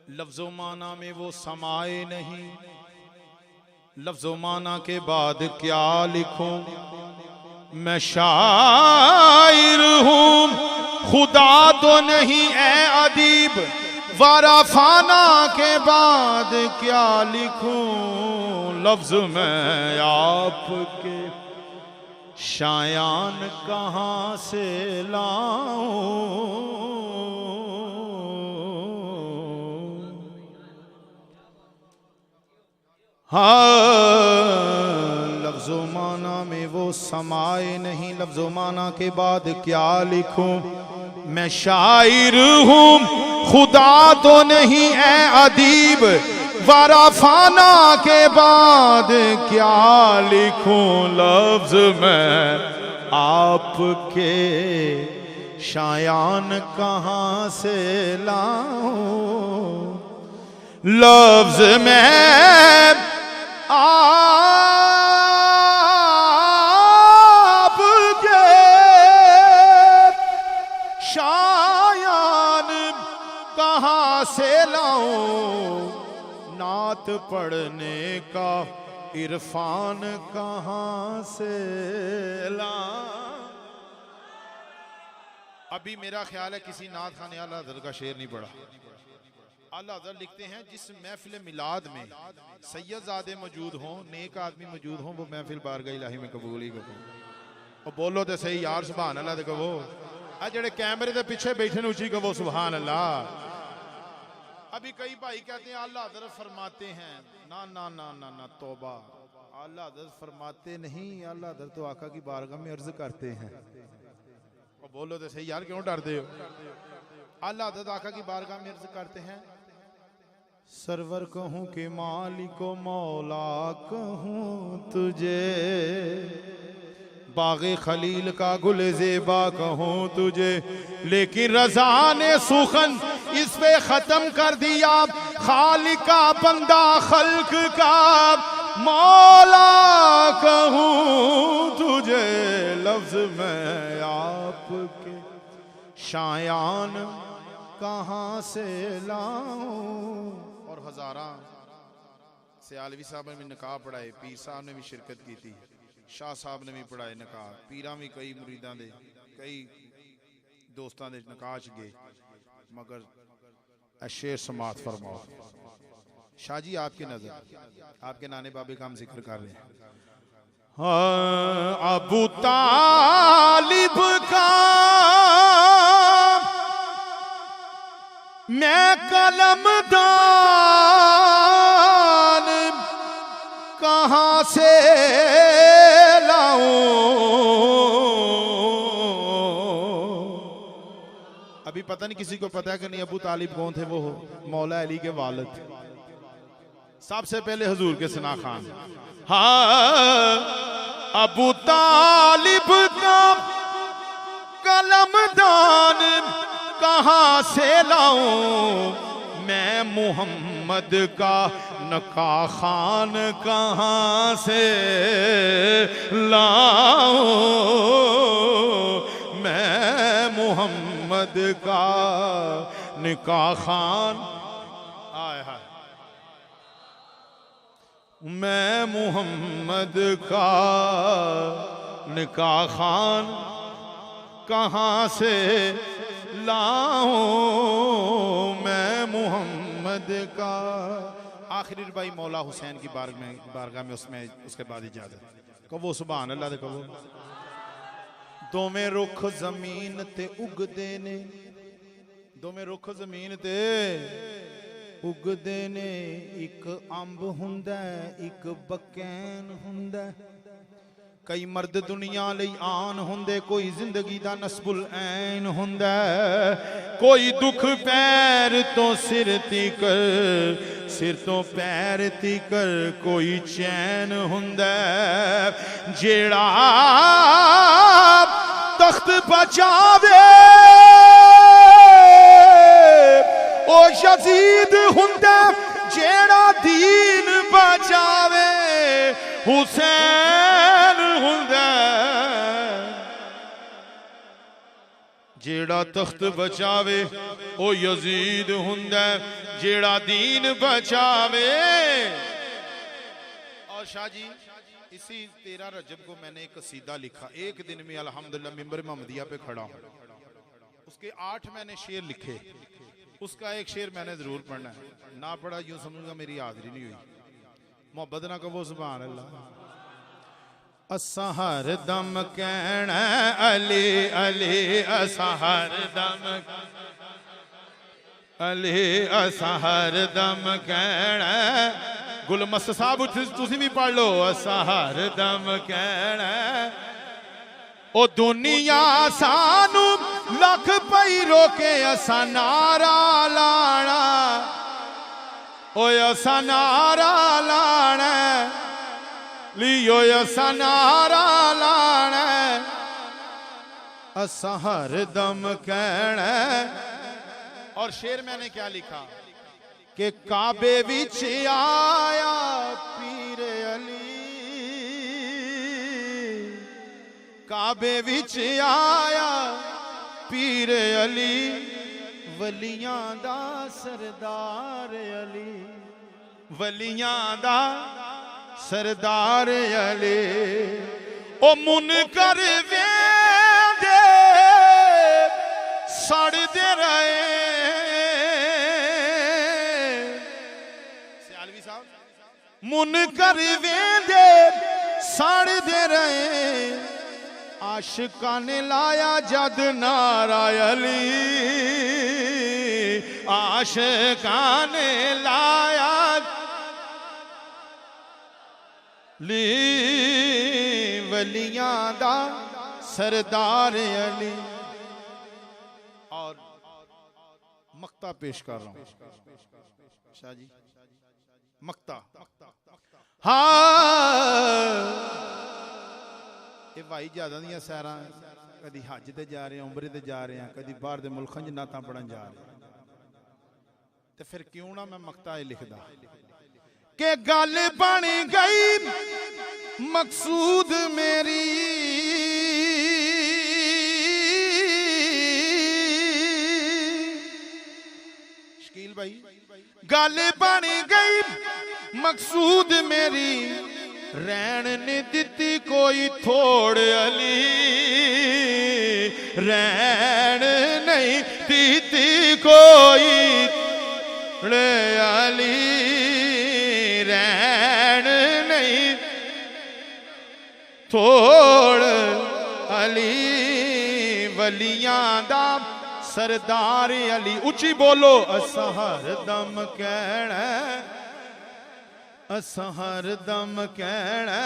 लफ्ज़ो माना में वो समाए नहीं, लफ्ज़ो माना के बाद क्या लिखूं। मैं शायर हूं खुदा तो नहीं ए अदीब, वाराफाना के बाद क्या लिखूं। लफ्ज़ मैं आपके शायान कहाँ से लाऊं। लफ्ज़ो माना में वो समाए नहीं, लफ्ज़ो माना के बाद क्या लिखूं। मैं शायर हूं खुदा तो नहीं ए अदीब, वाराफाना के बाद क्या लिखूं। लफ्ज़ मैं आपके शायान कहाँ से लाऊं। लफ्ज़ मैं आपके शायान कहाँ से लाऊं। नात पढ़ने का इरफान कहाँ से लाऊं। अभी मेरा ख्याल है किसी नात खाने आला हज़रत का शेर नहीं पढ़ा। आला हज़रत लिखते हैं जिस महफिल मिलाद में सैयदज़ादे मौजूद हों, नेक आदमी मौजूद हों, वो महफिल बारगाह इलाही में कबूल ही करो। और बोलो तो सही यार सुभान अल्लाह। देखो वो जेड़े कैमरे के पीछे बैठे ने उची कहो सुभान अल्लाह। अभी कई भाई कहते हैं आला हज़रत फरमाते हैं, ना ना ना ना ना तौबा, आला हज़रत फरमाते नहीं, आला हज़रत तो आका की बारगाह में अर्ज करते हैं। और बोलो तो सही यार क्यों डरते हो। आला हज़रत आका की बारगाह में अर्ज करते हैं, सरवर कहूँ कि मालिको मौला कहूँ तुझे, बाग़े खलील का गुल ज़ेबा कहूँ तुझे, लेकिन रज़ा ने सुखन इस पे ख़त्म कर दिया। खालिक का बंदा खल्क का मौला कहूँ तुझे। लफ्ज़ मैं आपके शायान कहाँ से लाऊं। और हज़ारा सियालवी साहब ने भी निकाह पढ़ाए, पीर साहब ने भी शिरकत की थी, शाह साहब ने भी पढ़ाए निकाह, पीरा भी कई मुरीदां दे कई दोस्तां दे निकाह च गए। मगर शेर समात फरमाओ। शाह जी आपके नजर आपके नाने बाबे का हम जिक्र कर रहे हैं। अबू तालिब का मैं कलमदान कहाँ से लाऊं। अभी पता नहीं किसी को पता है कि नहीं अबू तालिब कौन थे। वो मौला अली के वालिद, सबसे पहले हुजूर के सना खान। हाँ अबू तालिब का कलमदान कहाँ से लाऊं। मैं मुहम्मद का नका खान कहाँ से लाऊं। मैं मुहम्मद का निका खान, आय हाय, मैं मुहम्मद का निका खान कहाँ से लाऊं। मैं मुहम्मद का। आखिरी भाई मौला हुसैन की बारगाह में उसमें उसके बाद इजाजत कहो सुभान अल्लाह दे कहो। दोवें रुख जमीन ते उगदे ने, दोवें रुख जमीन ते उगदे ने। एक अंब हुंदा एक बकैन हुंदा। कई मर्द दुनिया लई आन हुंदे, कोई जिंदगी दा नस्बुल ऐन हुंदा। कोई दुख पैर तो सिर तिकर, सिर तो पैर तिकर कोई चैन हुंदा। जेड़ा तख्त बचावे ओ यजीद हुंदा, जेड़ा दीन बचावे हुसैन हुंदा। जेड़ा तख्त बचावे ओ यजीद हुंदा है, जेड़ा दीन बचावे। और शाह जी इसी 13 रजब को मैंने एक कसीदा लिखा, एक दिन में अल्हम्दुलिल्लाह मिंबर मोहम्मदिया पे खड़ा हूँ। उसके 8 मैंने शेर लिखे, उसका एक शेर मैंने जरूर पढ़ना है, ना पढ़ा यूं समझूंगा मेरी हाजिरी नहीं हुई। मोहब्बत ना कहो सुभान अल्लाह। असा हर दम कहना अली अली, असा हर दम अली, असा हर दम कहना। गुलमस्त साहब तुसी भी पढ़ लो। असा हर दम कहना ओ दुनिया सानू लख पई रोके, असा नारा लाना, ओ असा नारा लाना लियो, असा नारा लाना, असा हर दम कहना। और शेर मैंने क्या लिखा कि काबे विच आया पीर अली, काबे विच आया पीर अली, वलियां दा सरदार अली, वलियां दा सरदार अली। ओ मुनकर वेंदे सड़दे रहे, सियालवी साहब मुनकर वेंदे सड़दे रहे, आशिकां ने लाया जद नारा अली, आशिकां ने लाया ली, वलियां दा सरदार अली। और मक्ता पेश कर रहा हूं शाह जी, मक्ता। हाँ ये भाई ज्यादा दियां सैर, कदी हज ते जा रहे हैं, उमरे ते जा रहे हैं, कदी बाहर दे मुल्खां च नातां पढ़न जा रहे हैं, ते फिर क्यों ना मैं मक्ता लिखदा कि गल बन गई मकसूद मेरी, शकील भाई गल बन गई मकसूद मेरी, रैन ने दिती कोई थोड़ अली, रैन नहीं दिती कोई अली, रैन नहीं थोड़ अली, वलियां दा सरदार अली। उची बोलो। असा हर दम कहना, असा हर दम कहना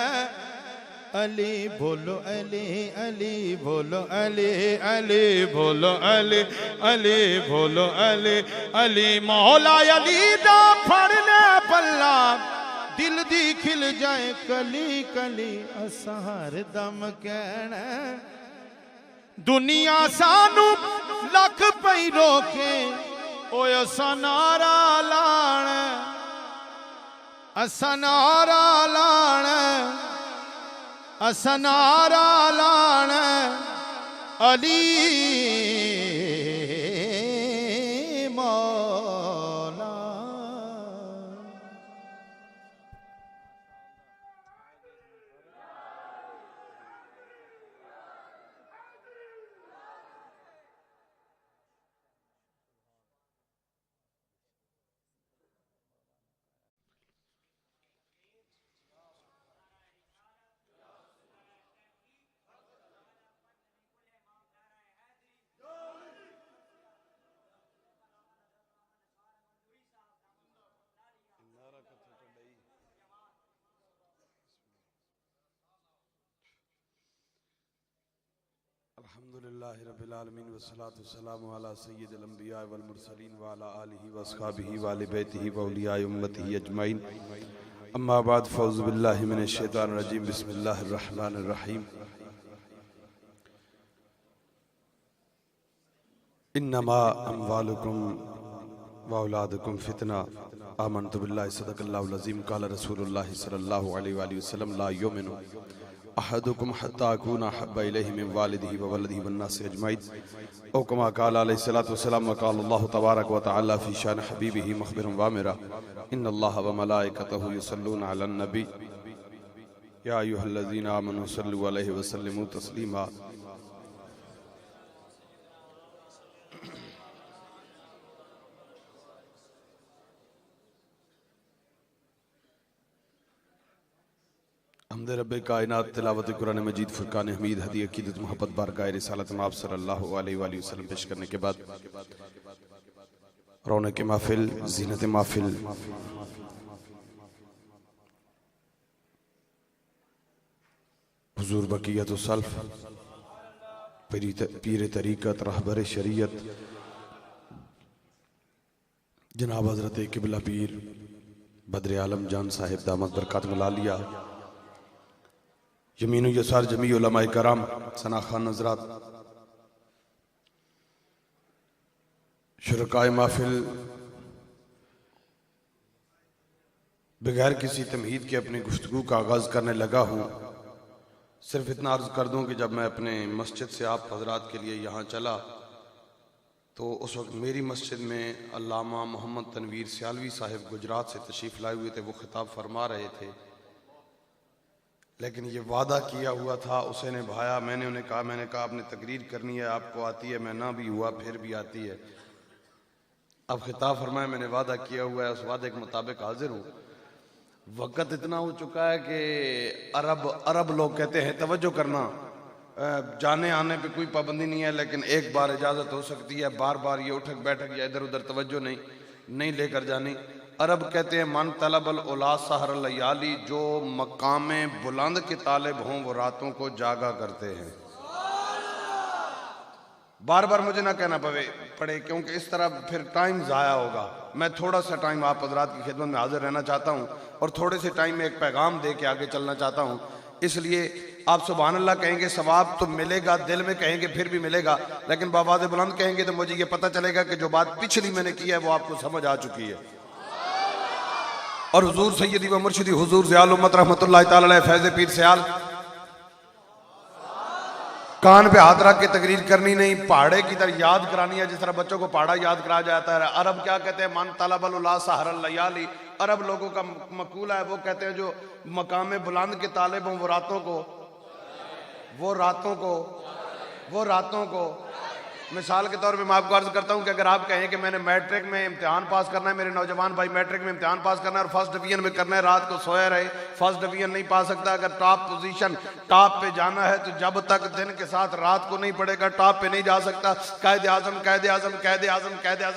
अली, बोलो अली अली बोलो अली अली बोलो अली अली बोलो अली अली। मौला अली दा फड़ ले पल्ला, दिल दी खिल जाए कली कली, असा हर दम कहना। दुनिया सानू लख पई रोके, ओ असा नारा लाना, असा नारा लाना, असा नारा लाना अली मौला। अल्हम्दुलिल्लाहि रब्बिल आलमीन वस्सलातु वस्सलामु अला सय्यिदिल अंबिया वल मुरसलीन व अला आलिहि व अस्हाबिहि व अहलि बैतिहि व औलियाए उम्मतिहि अजमईन। अम्मा बाद फौज़ु बिल्लाहि मिनश शैतानिर रजीम। बिस्मिल्लाहिर रहमानिर रहीम। इन्नमा अम्वालुकुम व औलादुकुम फितना आमनतु बिल्लाहि सदक़ल्लाहुल अज़ीम। क़ाल रसूलुल्लाहि सल्लल्लाहु अलैहि वसल्लम ला युमिनु अहदुकुम हत्ता अकूना अहब्बा इलैहि मिन वालिदिही व वलदिही वन नासि अजमईन औ कमा क़ाल अलैहि सलातु व सलाम व क़ाल अल्लाहु तबारक व तआला फ़ी शान हबीबिही मुख़बिरन व आमिरा इन्नल्लाह व मलाइकतहु युसल्लूना अलन नबी या अय्युहल्लज़ीना आमनू सल्लु अलैहि व सल्लिमू तस्लीमा। हमद रब्बे कायनात तिलावत कुरान मजीद फुरकान हमीद हदी अकीदत मोहब्बत बारगाह रिसालत में आप सल्लल्लाहु अलैहि वसल्लम पेश करने के बाद रौनक महफिल, ज़ीनत महफिल, हुजूर बकियत सल्फ, पीर तरीक़त, रहबर शरीयत जनाब हज़रत किबला पीर बद्र आलम जान साहिब दामद बरकत मलालिया, यमीन यसार जमी उलमाए कराम, सना खान नजरात, शुरकाए महफिल, बगैर किसी तमहीद के अपनी गुफ्तगू का आगाज़ करने लगा हूँ। सिर्फ इतना अर्ज़ कर दूँ कि जब मैं अपने मस्जिद से आप हजरात के लिए यहाँ चला तो उस वक्त मेरी मस्जिद में अल्लामा मोहम्मद तनवीर सियालवी साहिब गुजरात से तशरीफ़ लाए हुए थे। वो खिताब फरमा रहे थे, लेकिन ये वादा किया हुआ था उसे निभाया। मैंने कहा आपने तकरीर करनी है, आपको आती है, मैं ना भी हुआ फिर भी आती है। अब खिताब फरमाया मैंने वादा किया हुआ है, उस वादे के मुताबिक हाजिर हूँ। वक़्त इतना हो चुका है कि अरब लोग कहते हैं तवज्जो करना, जाने आने पे कोई पाबंदी नहीं है, लेकिन एक बार इजाज़त हो सकती है, बार बार ये उठक बैठक या इधर उधर तवज्जो नहीं लेकर जानी। अरब कहते हैं मन तलबल उला सहर लयाली, जो मकामे बुलंद के तालिब हों वो रातों को जागा करते हैं। बार बार मुझे ना कहना पड़े, क्योंकि इस तरह फिर टाइम ज़ाया होगा। मैं थोड़ा सा टाइम आप हज़रात की खिदमत में हाजिर रहना चाहता हूँ और थोड़े से टाइम में एक पैगाम दे के आगे चलना चाहता हूँ। इसलिए आप सुभान अल्लाह कहेंगे सवाब तो मिलेगा, दिल में कहेंगे फिर भी मिलेगा, लेकिन बावाज़ बुलंद कहेंगे तो मुझे ये पता चलेगा कि जो बात पिछली मैंने की है वो आपको समझ आ चुकी है। और हुजूर सैयदी व मुर्शिदी हुजूर ज़ियाल उम्मत रहमतुल्लाह तआला अलैह फैज़ पीर सियाल, कान पे हाथ रख के तकरीर करनी नहीं, पहाड़े की तरह याद करानी है, जिस तरह बच्चों को पहाड़ा याद कराया जाता है। अरब क्या कहते हैं, मन तलबल उला सहर लयाली, अरब लोगों का मकूला है, वो कहते हैं जो मकाम बुलंद के तालिब हों वो रातों को मिसाल के तौर पे मैं आपको अर्ज करता हूं कि अगर आप कहें कि मैंने मैट्रिक में इम्तिहान पास करना है, मेरे नौजवान भाई मैट्रिक में इम्तिहान पास करना है और फर्स्ट डिवीजन में करना है, रात को सोया रहे, फर्स्ट डिवीजन नहीं पा सकता। अगर टॉप पोजीशन टॉप पे जाना है तो जब तक दिन के साथ रात को नहीं पड़ेगा टॉप पे नहीं जा सकता। कायदे आजम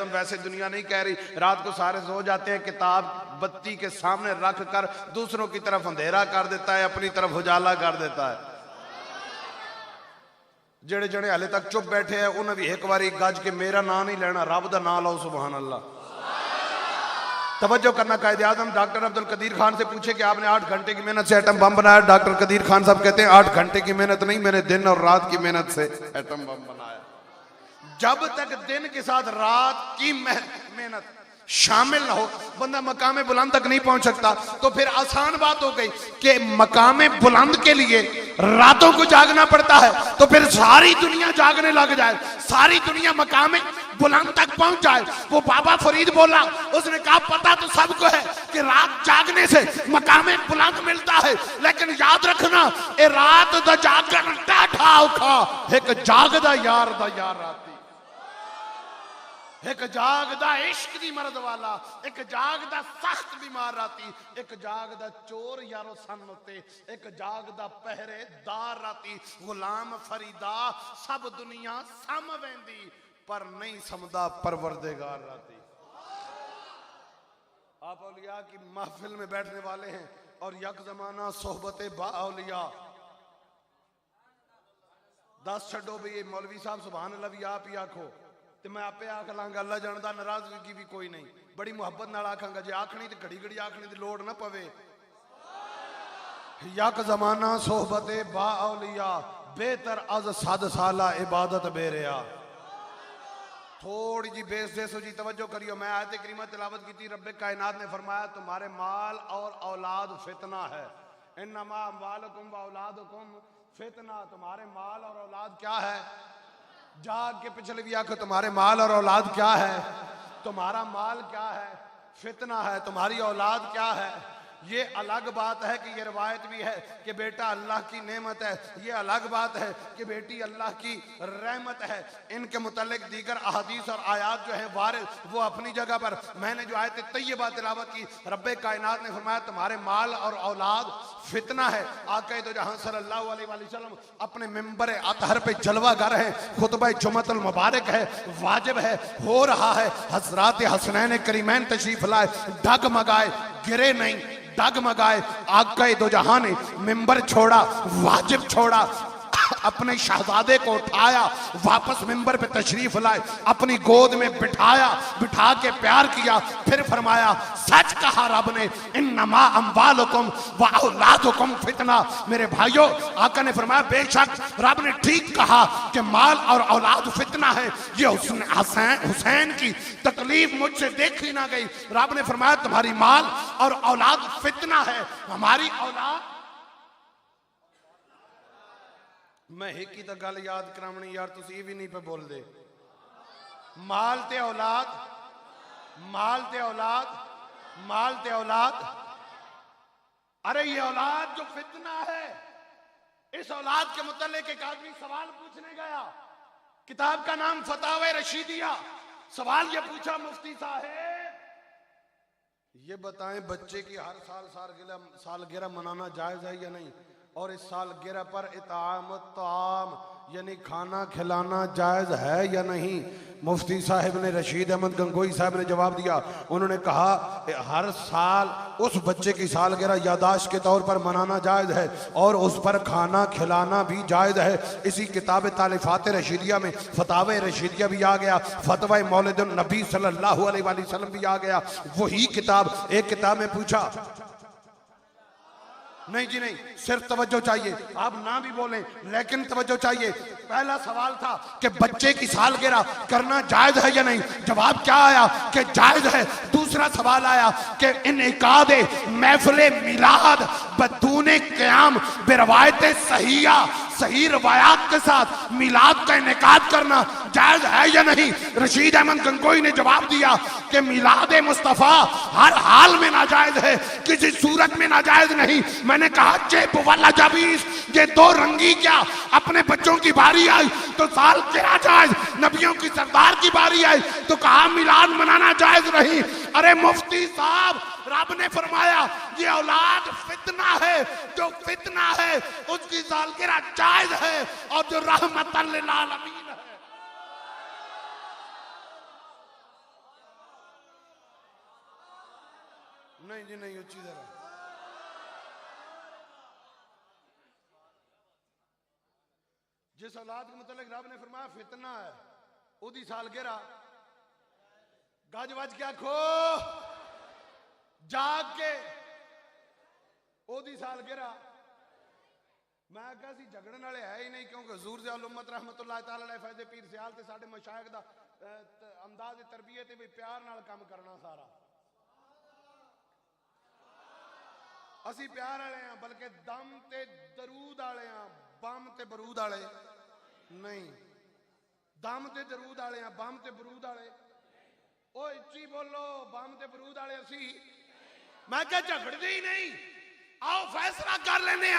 वैसे दुनिया नहीं कह रही, रात को सारे सो जाते हैं, किताब बत्ती के सामने रख कर दूसरों की तरफ अंधेरा कर देता है, अपनी तरफ उजाला कर देता है। जेड़े जड़े हाले तक चुप बैठे हैं उन्हें भी एक बार गज के मेरा नाम नहीं लेना, रब दा नाम लो, सुभान अल्लाह। तवज्जो करना। कायदे आजम डॉक्टर अब्दुल कदीर खान से पूछे कि आपने 8 घंटे की मेहनत से एटम बम बनाया। डॉक्टर कदीर खान साहब कहते हैं 8 घंटे की मेहनत नहीं, मैंने दिन और रात की मेहनत से एटम बम बनाया। जब तक दिन के साथ रात की मेहनत शामिल ना हो बंदा मकामे बुलंद तक नहीं पहुंच सकता। तो फिर आसान बात हो गई कि मकामे बुलंद के लिए रातों को जागना पड़ता है, तो फिर सारी दुनिया जागने लग जाए, सारी दुनिया मकामे बुलंद तक पहुंच जाए। वो बाबा फरीद बोला, उसने कहा पता तो सबको है कि रात जागने से मकामे बुलंद मिलता है, लेकिन याद रखना ए रात दा जागन टाठा औखा, एक जागदा यार दा यार राती, एक जागदा इश्क दी मर्द वाला, एक जागदा सख्त बीमार राती, एक जागदा चोर यारो सन होते, एक जागदा पहरेदार राती। गुलाम फरीदा सब दुनिया सम वेंदी पर नहीं समदा परवरदिगार राती। आप औलिया की महफिल में बैठने वाले हैं और यक जमाना सोहबते बा औलिया। 10 छड़ो भी मौलवी साहब सुभान अल्लाह भी आप ही आखो तो मैं आपे आख लांगा, अल्लाह जानदा, नाराजगी की भी कोई नहीं, बड़ी मुहब्बत नाल आखांगा। जे आखनी तो घड़ी घड़ी आखनी की लोड़ ना पवे। यक जमाना सोहबते बा औलिया, बेहतर अज 7 साला इबादत बेरिया। थोड़ी जी बेस देसो जी तवज्जो करियो। मैं आयत करीमा तिलावत की थी, रब्बे कायनात ने फरमाया तुम्हारे माल और औलाद फितना है, इन्नमा अम्वालुकुम व औलादुकुम फितना, तुम्हारे माल और औलाद क्या है? जाग के पिछले भी आखो, तुम्हारे माल और औलाद क्या है? तुम्हारा माल क्या है? फितना है। तुम्हारी औलाद क्या है? ये अलग बात है कि ये रवायत भी है कि बेटा अल्लाह की नेमत है, ये अलग बात है कि बेटी अल्लाह की रहमत है। इनके मुतल्लिक दीगर अहादीस और आयात जो है वारिद, वो अपनी जगह पर। मैंने जो आयत तय्यबा तिलावत की, रब्बे कायनात ने फरमाया तुम्हारे माल और औलाद फितना है। आका दो जहां सल्लल्लाहु अलैहि वसल्लम अपने मिंबर अतहर पे जलवागर है, खुतबा जुमअतुल मुबारक है, वाजिब है, हो रहा है। हजरात हसनैन करीमैन तशरीफ लाए, डगमगाए, गिरे नहीं, डगमगाए। आका दो जहां ने मिंबर छोड़ा, वाजिब छोड़ा, अपने शहजादे को उठाया, वापस मिंबर पे तशरीफ लाए, अपनी गोद में बिठाया, बिठा के प्यार किया, फिर फरमाया सच कहा रब ने, इन्नमा अम्वालुकुम व औलादुकुम फितना। मेरे भाइयों, आका ने फरमाया बेशक रब ने ठीक कहा कि माल और औलाद फितना है। ये हुसैन की तकलीफ मुझसे देखी ना गई। रब ने फरमाया तुम्हारी माल और औलाद फितना है। हमारी औलाद, मैं एक ही तो गल याद करावनी यार, तुसी भी नहीं पे बोल दे। माल ते औलाद, माल ते औलाद, माल ते औलाद। अरे ये औलाद जो फितना है, इस औलाद के मुतल्लिक एक आदमी सवाल पूछने गया। किताब का नाम फतावे रशीदिया। सवाल ये पूछा, मुफ्ती साहब ये बताएं बच्चे की हर साल सालगिरह मनाना जायज है या नहीं? और इस सालगिरह पर इताम ताम यानी खाना खिलाना जायज है या नहीं? मुफ्ती साहब ने, रशीद अहमद गंगोई साहब ने जवाब दिया। उन्होंने कहा हर साल उस बच्चे की सालगिरह यादाश्त के तौर पर मनाना जायज है और उस पर खाना खिलाना भी जायज है। इसी किताब तालिफात रशीदिया में फतावे रशीदिया भी आ गया, फतवा मौलिदुन नबी सल्लल्लाहु अलैहि वसल्लम भी आ गया। वही किताब, एक किताब में पूछा, नहीं जी नहीं, सिर्फ तवज्जो चाहिए, आप ना भी बोलें लेकिन तवज्जो चाहिए। पहला सवाल था कि बच्चे की सालगिरह करना जायज है या नहीं? जवाब क्या आया कि जायज है। दूसरा सवाल आया कि इनेकाद महफिल मिलाद बदूने क़याम बिरवायत सहिया, सही रवायात के साथ मिलाद का इनेकाद करना जायज है या नहीं? रशीद अहमद गंगोई ने जवाब दिया कि मिलाद मुस्तफ़ा हर हाल में नाजायज है, किसी सूरत में नाजायज नहीं। मैंने कहा चेप वाला जाबीस, ये दो रंगी क्या, अपने बच्चों की बारी आई तो साल गिरा जायज, नबियों की सरदार की बारी आई तो कहा मिलाद मनाना जायज नहीं। अरे मुफ्ती साहब, रब ने फरमाया ये औलाद फितना है, जो फितना है उसकी सालगिरह जायज है, और जो रहमतल लिल आलमीन है। नहीं जी नहीं, उच्ची तरह जिस औलाद के मतलब रब ने फरमाया फितना है, उदी सालगिरह गज वज क्या खो जाग के ओदी सालगिरह। मैं कहा सी झगड़न वाले है ही नहीं, क्योंकि हुजूर ज़ियाउल उम्मत रहमतुल्लाह तआला अलैहि फैज़ पीर सियाल ते साडे मशाइख दा अंदाज़ तरबियत है भी प्यार नाल काम करना सारा। असी प्यार वाले हैं, बल्कि दम ते दरूद वाले हैं, बम ते बरूद वाले नहीं। दम ते दरूद वाले हैं, बम ते बरूद वाले। ओ इच्ची बोलो, बम ते बरूद वाले असी। मैं क्या झगड़ते ही नहीं, आओ फैसला कर लेने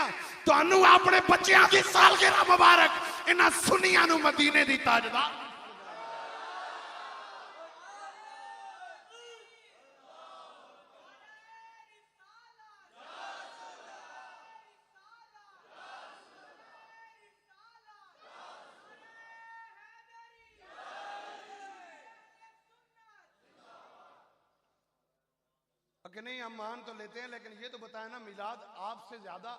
तुहानू अपने बच्चों की सालगिरह मुबारक, इन्हां सुन्नियां नू मदीने दी ताजदार। कि नहीं हम मान तो लेते हैं, लेकिन ये तो बताया ना मिलाद आपसे ज्यादा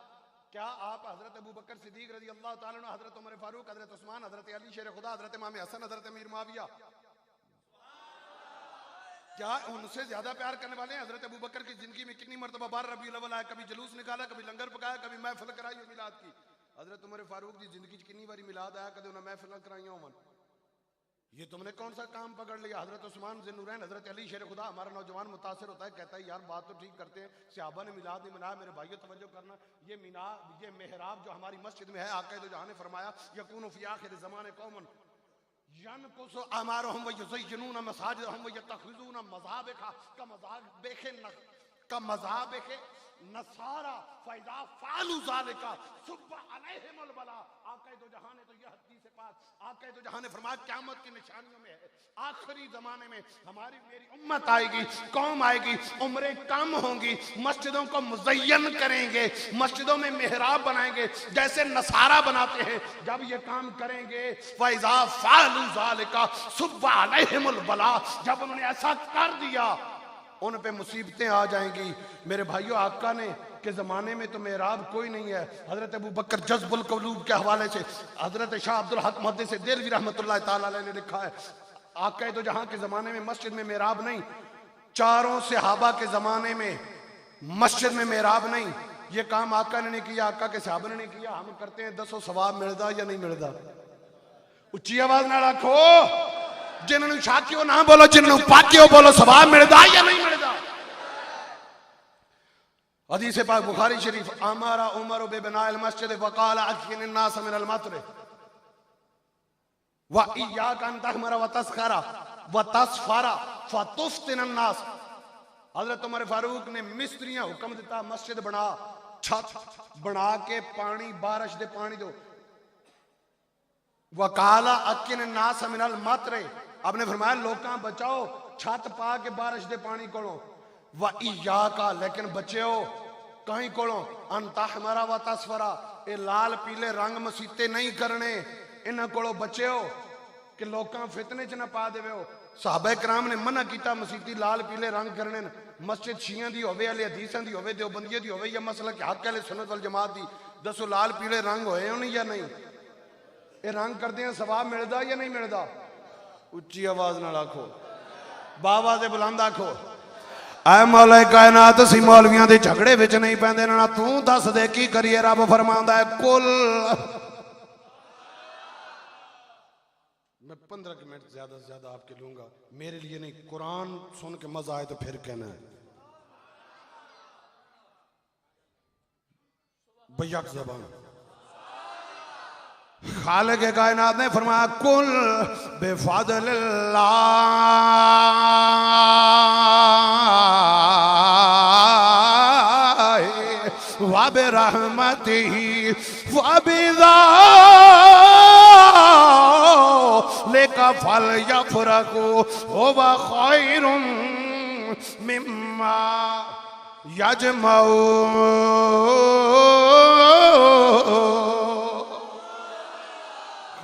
क्या आप हजरत अबू बकर सिद्दीक रज़ी अल्लाह ताला अन्हु, हजरत उमर फारूक, हजरत उस्मान, हजरत अली शेर खुदा, हजरत इमाम हसन, हजरत अमीर मुआविया, क्या उनसे ज्यादा प्यार करने वाले हैं? हजरत अबू बकर की जिंदगी में कितनी मरतबा 12 रबीउल अव्वल आया, कभी जुलूस निकाला, कभी लंगर पकाया, कभी महफिल कराई हो मिलाद की। हजरत उमर फारूक की जिंदगी कितनी बारी मिलाद आया, कभी उन्हें महफिल कराई हो। ये तुमने कौन सा काम पकड़ लिया? हजरत उस्मान ज़िन्नुरैन, हजरत अली शेर खुदा, हमारा नौजवान मुतासिर होता है, कहता है यार बात तो ठीक करते हैं, सहाबा ने मिलाद नहीं मनाया। मेरे भाइयों तवज्जो करना, ये मेहराब जो हमारी मस्जिद में है, आका दो जहां ने फरमाया यकूनु फी आखिर ज़माने कौमन यनकुसु अमारुहुम व युज़य्यिनूना मसाजिदहुम व यत्तखिज़ूना मज़ाबिह नसारा फैज़ा फालू ज़ालिका सुब्बा अलैहिमुल बला। आका दो जहां ने तो यह हदीस पाक, आका दो जहां ने फरमाया क़यामत की निशानियों में है, आखिरी ज़माने में हमारी मेरी उम्मत आएगी, कौम आएगी, उम्रें कम होंगी, मस्जिदों को मुज़य्यन करेंगे, मस्जिदों में मेहराब बनाएंगे जैसे नसारा बनाते हैं। जब ये काम करेंगे फैज़ा फालू ज़ालिका सुब्बा अलैहिमुल बला, जब उन्होंने ऐसा कर दिया उन पे मुसीबतें आ जाएंगी। मेरे भाइयों, आका ने के ज़माने में तो मेहराब कोई नहीं है। हज़रत अबू बकर जज़्बुल क़ुलूब के हवाले से हज़रत शाह अब्दुल हक मुहद्दिस देलवी रहमतुल्लाह ताला अलैह ने लिखा है, आका तो जहां के ज़माने में मस्जिद में मेहराब नहीं, चारों सहाबा के ज़माने में मस्जिद में मेहराब नहीं। ये काम आका ने नहीं किया, आका के सहाबा ने नहीं किया। हम करते हैं, 10 सवाब मिलता या नहीं मिलता? उच्ची आवाज ना रखो, जिन्होंने शाकियो ना बोलो, जिन्होंने पाकियो बोलो, सवाब मिलता या नहीं मिलता? हदीस पाक बुखारी शरीफ, अमरा उमर बिबनाइल मस्जिद वक़ाल अज़्किन नास मिनल मतर व इय्याका अन तहमरा व तस्खरा व तस्फरा फतुफ्तिन अन्नास। हजरत उमर फारूक ने मिस्त्रियां हुक्म दिता, मस्जिद बना, छत बना के पानी बारिश दे पानी दो। वक़ाल अज़्किन नास मिनल मतर, आपने फरमाया लोकां बचाओ छत पा के बारिश दे पानी कोलों। व इय्याका, लेकिन बच्चो कहीं कोलों, अंतहमरा व तस्फरा, ये लाल पीले रंग मसीते नहीं करने, इन्हां कोलों बच्चो कि लोकां फितने च ना पा देवे हो। सहाबा कराम ने मना किया मसीती लाल पीले रंग करने। मस्जिद शियां दी होवे, अहले हदीसां दी होवे, देवबंदियां दी होवे, या मसला कि हक अहले सुन्नत वल जमात दी, दसो लाल पीले रंग होए होने या नहीं? ये रंग करदे सवाब मिलदा या नहीं मिलदा? उच्ची आवाज नाल आखो, बाबा दे बुलंद आखो, ऐ मौला कायनात, असीं मौलवियां दे झगड़े विच नहीं पैंदे ना। तू दस दे की करिए? रब फरमांदा है कुल, मैं 15 मिनट ज्यादा से ज्यादा आपके लूंगा, मेरे लिए नहीं, कुरान सुन के मजा आए तो फिर कहना है। बैक ज़बान खालिक के कायनात ने फरमाया कुल बिफज़लिल्लाह व बिरहमतिही व बिज़ालिका फलयफ़रहू हुव खैरुम मिम्मा यजमऊन।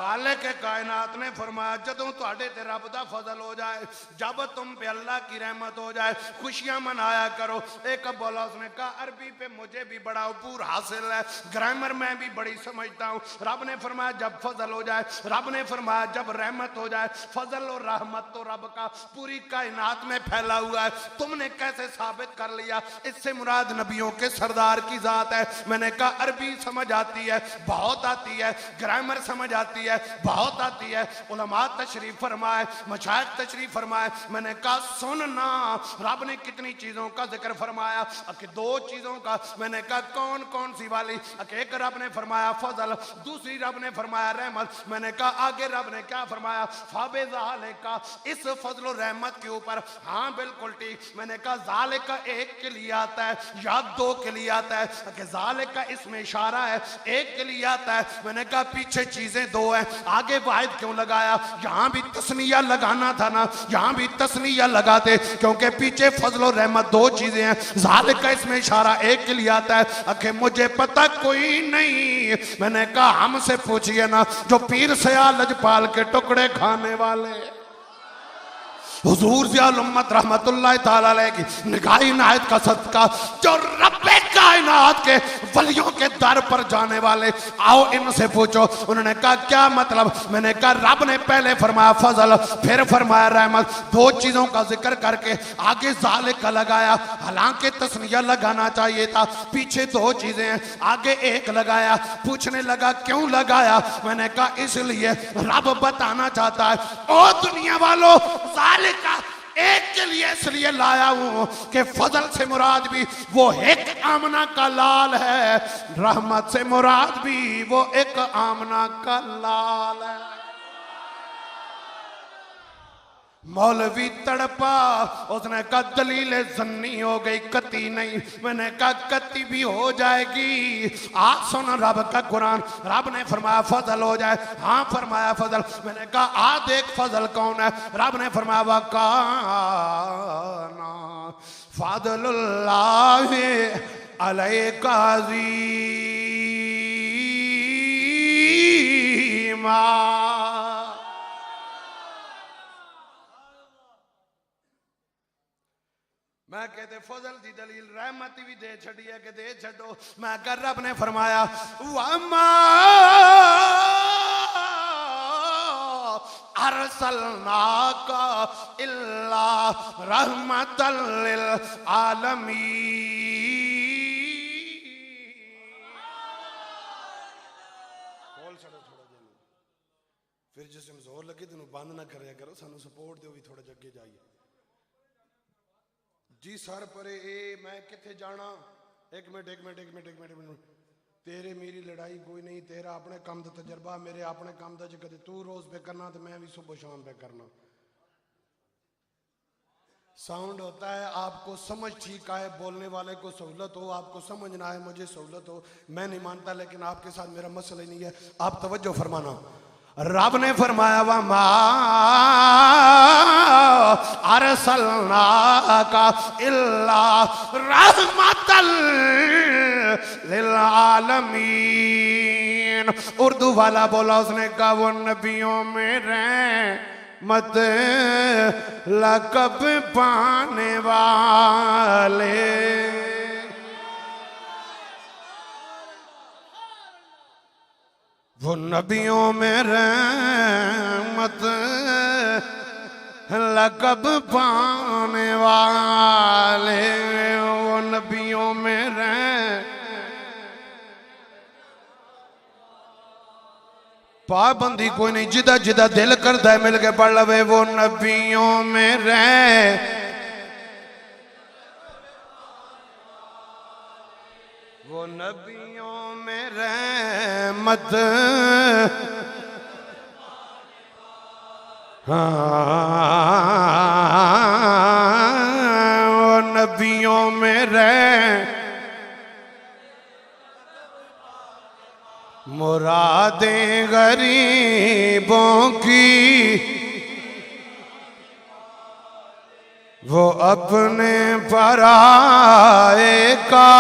खालिक कायनात ने फरमाया जदों तुहाडे ते रब दा फजल हो जाए, जब तुम पे अल्लाह की रहमत हो जाए, खुशियां मनाया करो। एक बोला, उसने कहा अरबी पे मुझे भी बड़ा अबूर हासिल है, ग्रामर मैं भी बड़ी समझता हूँ। रब ने फरमाया जब फजल हो जाए, रब ने फरमाया जब रहमत हो जाए। फजल और रहमत तो रब का पूरी कायनात में फैला हुआ है, तुमने कैसे साबित कर लिया? इससे मुराद नबियों के सरदार की जात है। मैंने कहा अरबी समझ आती है, बहुत आती है, ग्रामर समझ आती है, बहुत आती है। उलमा तशरीफ फरमाए, मशाइख तशरीफ फरमाए। मैंने कहा सुनना, रब ने कितनी चीजों का जिक्र फरमाया? कि 2 चीजों का। मैंने कहा कौन कौन सी वाली? एक रब ने फरमाया फजल, दूसरी रब ने फरमाया रहमत। मैंने कहा आगे रब ने क्या फरमाया? फाबिज़ालिका, इस फजल और रहमत के ऊपर। हाँ बिल्कुल ठीक। मैंने कहा ज़ालिका एक के लिए आता है या 2 के लिए आता है? कि ज़ालिका इसमें इशारा है, एक के लिए आता है। मैंने कहा पीछे चीजें 2 हैं, आगे वाहिद क्यों लगाया? यहां भी तस्निया लगाना था ना, यहां भी तस्निया लगाते, क्योंकि पीछे फजल और रहमत 2 चीजें हैं। ज़ालिका इसमें इशारा एक के लिए आता है। अखे मुझे पता कोई नहीं। मैंने कहा हमसे पूछिए ना, जो पीर सयाल लजपाल के टुकड़े खाने वाले हुजूर ज़ियाउल उम्मत रहमतुल्लाह ताला अलैह की निगाह इनायत का सदका, जो रब्बे कायनात कायनात के वलियों के दर पर जाने वाले, आओ इनसे पूछो। उन्होंने कहा क्या मतलब? मैंने कहा रब ने पहले फरमाया फजल, फिर फरमाया रहमत। दो चीजों का जिक्र करके आगे ज़ालिक का लगाया, हालांकि तस्निया लगाना चाहिए था। पीछे दो चीजें हैं, आगे एक लगाया। पूछने लगा क्यों लगाया? मैंने कहा इसलिए रब बताना चाहता है, ओ दुनिया वालों, ज़ालिक का एक के लिए इसलिए लाया हूं कि फजल से मुराद भी वो एक आमना का लाल है, रहमत से मुराद भी वो एक आमना का लाल है। मौलवी तड़पा, उसने कहा दलील जन्नी हो गई, कती नहीं। मैंने कहा कती भी हो जाएगी। आज सुन रब का कुरान, रब ने फरमाया फजल हो जाए। हाँ फरमाया फजल। मैंने कहा आ देख फजल कौन है? रब ने फरमाया वकाना फजलुल्लाहि अलैका अज़ीमा। मैं कहते फजल दी दलील रहमत भी दे छड़ी है कि दे छड़ो। मैं कर रब ने फरमाया वमा अरसलनाका इल्ला रहमतल लिल आलमीन। बोल छड़ो थोड़ा जन, फिर जिसमें जोर लगे तेन बंद ना करया करो, सानू सपोर्ट दो भी थोड़ा जगे जाइए जी। सर परे ए मैं किथे जाना? एक मिनट। तेरे मेरी लड़ाई कोई नहीं, तेरा अपने काम का तजर्बा, मेरे अपने काम का। कदे तू रोज पे करना तो मैं भी सुबह शाम पे करना। साउंड होता है, आपको समझ ठीक आए, बोलने वाले को सहूलत हो, आपको समझना है, मुझे सहूलत हो। मैं नहीं मानता, लेकिन आपके साथ मेरा मसला ही नहीं है। आप तवज्जो फरमाना। रब ने फरमाया वमा अरसलनाका इल्ला रहमतल लिल आलमीन। उर्दू वाला बोला, उसने कहा वो नबियों में रहमत लक़ब पाने वाले। वो नबियों में रहमत लक़ब पाने वाले। वो नबियों में पाबंदी कोई नहीं, जिदा जिदा दिल करता है मिल के पढ़ लवे। वो नबियों में वो नबियों में रहमत, वो नबियों में मुरादें गरीबों की वो अपने पराए का,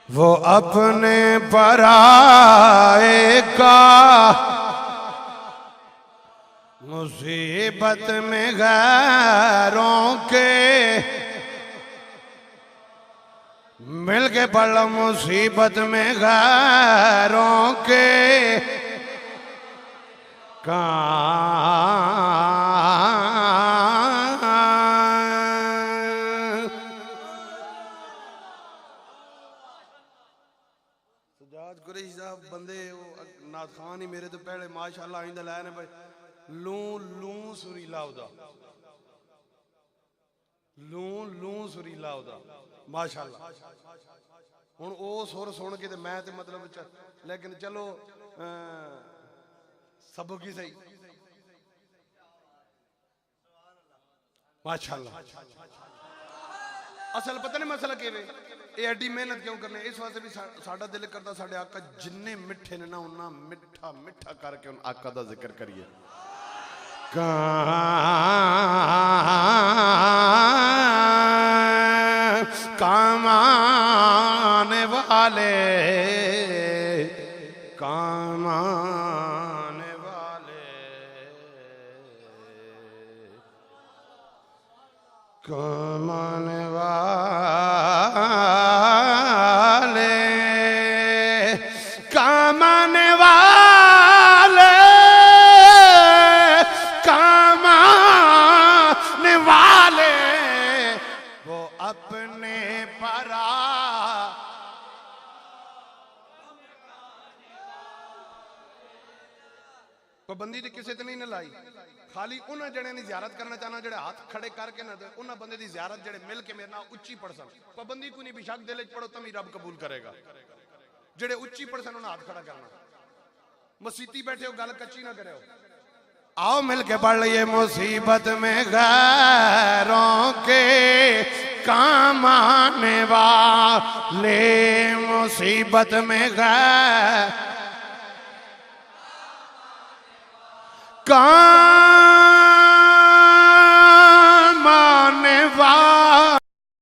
वो अपने पराए का। मुसीबत में गैरों के मिल के पढ़, मुसीबत में गैरों के सजाद कुरैशी साहब बंदे नाथ खान ही मेरे तो पहले माशाअल्लाह आइंदा लाए ने भाई। लू लू सुरीला उदा, लू सुरीला उदा माशाअल्लाह। हुण ओ सुर सुन के ते मैं ते मतलब लेकिन चलो सबक ही सही माशाअल्लाह। असल पता नहीं मसला किवें, ये एडी मेहनत क्यों करने? इस वास्ते भी साडा दिल करता साडे आका जिन्ने मिठे ने ना उन्ना मिठा मिठा करके उन आका दा जिक्र करिए। कामाने वाले, कामाने वाले, कामाने वाले काम आने वाले, काम आने वाले वो अपने परा। पाबंदी तो किसी नहीं न लाई, खाली उन्हें जड़े ने जियारत करना चाहना जड़े हाथ खड़े करके ना दे उन्हें बंदे की जियारत जड़े मिल के मेरे नाल उच्ची पढ़ सन। पाबंदी को नहीं बेशक दिल च पढ़ो तभी रब कबूल करेगा। जड़े उच्ची पढ़ सन उन्हें हाथ खड़ा करना। मसीती बैठे हो गल कच्ची ना करे। आओ मिल के पढ़ लिए। मुसीबत में गैरों के काम आने वाले, मुसीबत में गैर काम